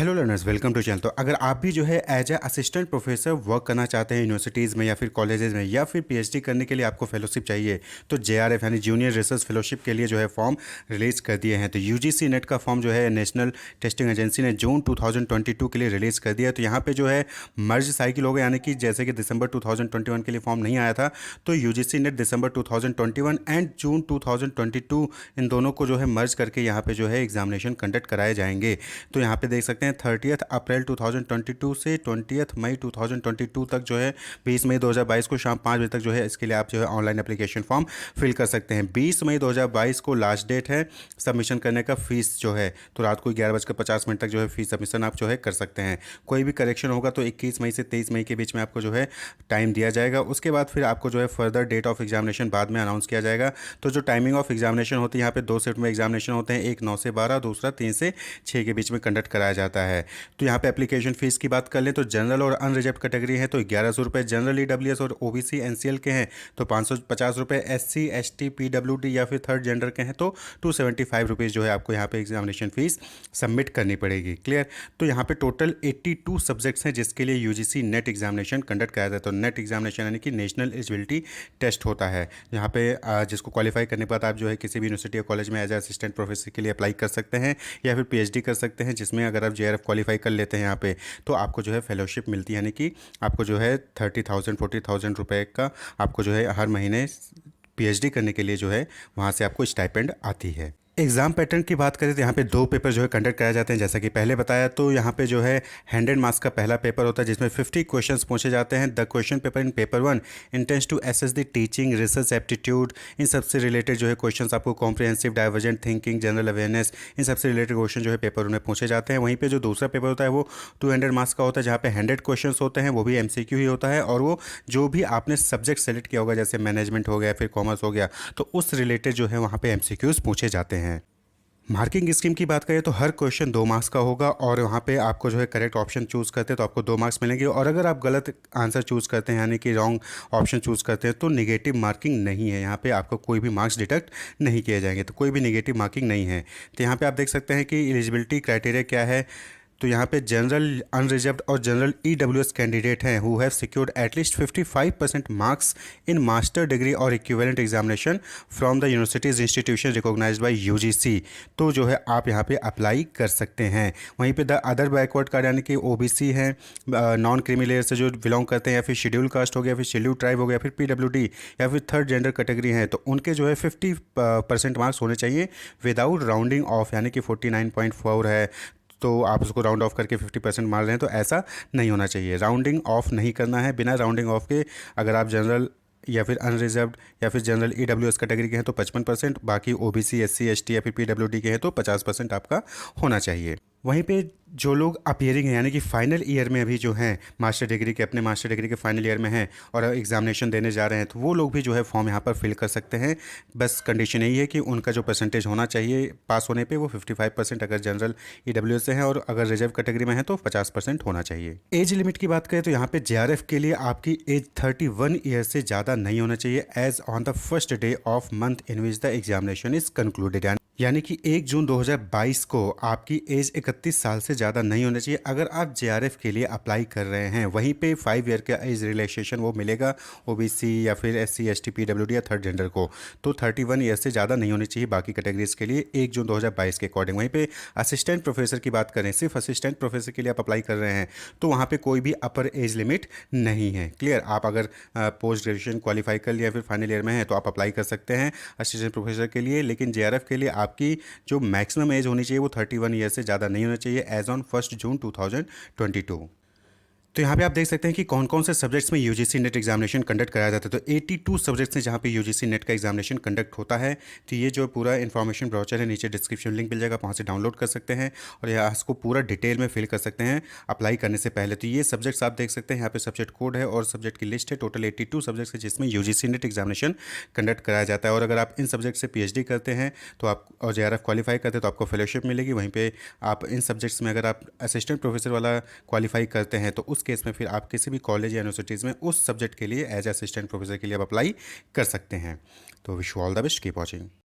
Hello learners, welcome to channel. तो अगर आप भी जो है as a assistant professor work करना चाहते हैं यूनिवर्सिटीज़ में या फिर कॉलेजेस में, या फिर पीएचडी करने के लिए आपको फेलोशिप चाहिए, तो जेआरएफ यानी जूनियर रिसर्च फेलोशिप के लिए जो है फॉर्म रिलीज़ कर दिए हैं। तो यूजीसी नेट का फॉर्म जो है नेशनल टेस्टिंग एजेंसी ने जून 2022 के लिए रिलीज़ कर दिया है। तो यहाँ पे जो है मर्ज साइकिल होगा, यानी कि जैसे कि दिसंबर 2021 के लिए फॉर्म नहीं आया था, तो UGC net December 2021 and June 2022 इन दोनों को जो है मर्ज करके यहाँ पे जो है एग्जामिनेशन कंडक्ट कराए जाएंगे। तो यहाँ पे देख सकते हैं 30 अप्रैल 2022 से 20 मई 2022 तक जो है 20 मई 2022 को शाम 5 बजे तक जो है इसके लिए आप जो है ऑनलाइन एप्लीकेशन फॉर्म फिल कर सकते हैं। 20 मई 2022 को लास्ट डेट है सबमिशन करने का। फीस जो है तो रात को 11:50 तक जो है फीस सबमिशन आप जो है कर सकते हैं। कोई भी करेक्शन होगा तो 21 मई से 23 मई के बीच में आपको जो है टाइम दिया जाएगा। उसके बाद फिर आपको जो है फर्दर डेट ऑफ एग्जामिनेशन बाद में अनाउंस किया जाएगा। तो जो टाइमिंग ऑफ एग्जामिनेशन होती है, यहाँ पे 2 शिफ्ट में एग्जामिनेशन होते हैं, एक 9 से 12, दूसरा 3 से 6 के बीच में कंडक्ट कराया जाता है। तो यहाँ पे एप्लीकेशन फीस की बात कर लें तो जनरल और अनरिजर्व कैटेगरी है तो 1100 रुपये, जनरल ईडब्ल्यूएस और ओबीसी एनसीएल के हैं तो 550 रुपये, एससी एसटी पीडब्ल्यूडी या फिर थर्ड जेंडर के हैं तो 275 रुपीज़ जो है आपको यहाँ पे एग्जामिनेशन फीस सबमिट करनी पड़ेगी। क्लियर। तो यहाँ पे टोटल 82 सब्जेक्ट्स हैं जिसके लिए यूजीसी नेट एग्जामिनेशन कंडक्ट कराया जाता है। तो नेट एग्जामिनेशन यानी कि नेशनल एलिजिबिलिटी टेस्ट होता है, यहाँ पे जिसको क्वालिफाई करने के बाद आप जो है किसी भी यूनिवर्सिटी या कॉलेज में एज असिस्टेंट प्रोफेसर के लिए अप्लाई कर सकते हैं या फिर पीएचडी कर सकते हैं, जिसमें अगर आप जेआरएफ क्वालिफाई कर लेते हैं यहाँ पे तो आपको जो है फेलोशिप मिलती है, यानी कि आपको जो है 30,000 40,000 रुपये का आपको जो है हर महीने पीएचडी करने के लिए जो है वहाँ से आपको स्टाइपेंड आती है। एग्ज़ाम पैटर्न की बात करें तो यहाँ पे 2 पेपर जो है कंडक्ट कराए जाते हैं, जैसा कि पहले बताया। तो यहाँ पे जो है 100 मार्क्स का पहला पेपर होता है जिसमें 50 क्वेश्चंस पूछे जाते हैं। The question paper in paper 1 intends to assess the teaching research aptitude, इन सबसे रिलेटेड जो है क्वेश्चंस आपको comprehensive divergent thinking general awareness, इन सबसे रिलेटेड क्वेश्चन जो है पेपर में पूछे जाते हैं। वहीं पर जो दूसरा पेपर होता है वो 200 मार्क्स का होता है, जहाँ पे 100 क्वेश्चन होते हैं, वो भी एमसीक्यू ही होता है, और वो जो भी आपने सब्जेक्ट सेलेक्ट किया होगा, जैसे मैनेजमेंट हो गया फिर कॉमर्स हो गया, तो उस रिलेटेड जो है वहाँ पे एमसीक्यूज़ पूछे जाते हैं। मार्किंग स्कीम की बात करें तो हर क्वेश्चन 2 मार्क्स का होगा, और वहाँ पे आपको जो है करेक्ट ऑप्शन चूज़ करते हैं तो आपको 2 मार्क्स मिलेंगे, और अगर आप गलत आंसर चूज़ करते हैं यानी कि रॉन्ग ऑप्शन चूज़ करते हैं तो निगेटिव मार्किंग नहीं है, यहाँ पे आपको कोई भी मार्क्स डिडक्ट नहीं किए जाएंगे, तो कोई भी निगेटिव मार्किंग नहीं है। तो यहाँ पर आप देख सकते हैं कि एलिजिबिलिटी क्राइटेरिया क्या है। तो यहाँ पे जनरल अनरिजर्व्ड और जनरल ईडब्ल्यूएस कैंडिडेट हैं who have secured at least 55% marks in master degree और equivalent examination from the universities institution recognised by UGC, तो जो है आप यहाँ पे अप्लाई कर सकते हैं। वहीं पे द अदर बैकवर्ड कास्ट यानी कि ओबीसी हैं, नॉन क्रीमी लेयर से जो बिलोंग करते हैं, या फिर शेड्यूल कास्ट हो गया, फिर शेड्यूल ट्राइब हो गया, फिर पीडब्ल्यूडी या फिर थर्ड जेंडर कैटेगरी हैं, तो उनके जो है 50% मार्क्स होने चाहिए विदाउट राउंडिंग ऑफ, यानी कि 49.4 है तो आप उसको राउंड ऑफ करके 50% मार रहे हैं, तो ऐसा नहीं होना चाहिए। राउंडिंग ऑफ नहीं करना है। बिना राउंडिंग ऑफ के अगर आप जनरल या फिर अनरिजर्व्ड या फिर जनरल ईडब्ल्यूएस कैटेगरी के हैं तो 55%, बाकी ओबीसी एससी एसटी या फिर पीडब्ल्यूडी के हैं तो 50% आपका होना चाहिए। वहीं पे जो लोग अपीयरिंग हैं यानी कि फाइनल ईयर में अभी जो हैं मास्टर डिग्री के, अपने मास्टर डिग्री के फाइनल ईयर में हैं और एग्जामिनेशन देने जा रहे हैं, तो वो लोग भी जो है फॉर्म यहाँ पर फिल कर सकते हैं। बस कंडीशन यही है कि उनका जो परसेंटेज होना चाहिए पास होने पे वो 55% अगर जनरल ईडब्ल्यूएस से हैं, और अगर रिजर्व कैटेगरी में है तो 50% होना चाहिए। एज लिमिट की बात करें तो यहाँ पे जेआरएफ के लिए आपकी एज 31 ईयर से ज़्यादा नहीं होना चाहिए as on the first day of month in which the examination is concluded, यानी कि 1 जून 2022 को आपकी एज 31 साल से ज़्यादा नहीं होना चाहिए अगर आप जेआरएफ के लिए अप्लाई कर रहे हैं। वहीं पे 5 ईयर का एज रिलैक्सेशन वो मिलेगा ओबीसी या फिर एससी एसटी पीडब्ल्यूडी या थर्ड जेंडर को, तो 31 ईयर से ज़्यादा नहीं होनी चाहिए बाकी कैटेगरीज के लिए 1 जून 2022 के अकॉर्डिंग। वहीं पे असिस्टेंट प्रोफेसर की बात करें, सिर्फ असिस्टेंट प्रोफेसर के लिए आप अप्लाई कर रहे हैं तो वहाँ पर कोई भी अपर एज लिमिट नहीं है। क्लियर। आप अगर पोस्ट ग्रेजुएशन क्वालिफाई कर लिया फिर फाइनल ईयर में है तो आप अप्लाई कर सकते हैं असिस्टेंट प्रोफेसर के लिए, लेकिन जेआरएफ के लिए आपकी जो मैक्सिमम एज होनी चाहिए वो 31 ईयर से ज़्यादा नहीं होना चाहिए एज ऑन 1 जून 2022। तो यहाँ पे आप देख सकते हैं कि कौन कौन से सब्जेक्ट्स में यूजीसी नेट एग्जामिनेशन कंडक्ट कराया जाता है। तो 82 सब्जेक्ट्स हैं जहाँ पे यूजीसी नेट का एग्जामिनेशन कंडक्ट होता है। तो ये जो पूरा इन्फॉर्मेशन ब्राउचर है नीचे डिस्क्रिप्शन लिंक मिल जाएगा, वहाँ से डाउनलोड कर सकते हैं और यहाँ इसको पूरा डिटेल में फिल कर सकते हैं अप्लाई करने से पहले। तो ये सब्जेक्ट्स आप देख सकते हैं, यहाँ पे सब्जेक्ट कोड है और सब्जेक्ट की लिस्ट है। टोटल 82 सब्जेक्ट्स है जिसमें यूजीसी नेट एग्जामिनेशन कंडक्ट कराया जाता है। और अगर आप इन सब्जेक्ट से पीएचडी करते हैं तो आप और जेआरएफ क्वालिफाई करते हैं तो आपको फेलोशिप मिलेगी। वहीं पर आप इन सब्जेक्ट्स में अगर आप असिस्टेंट प्रोफेसर वाला क्वालिफाई करते हैं तो उस केस में फिर आप किसी भी कॉलेज या यूनिवर्सिटीज़ में उस सब्जेक्ट के लिए एज असिस्टेंट प्रोफेसर के लिए आप अप्लाई कर सकते हैं। तो wish you all the best, keep watching.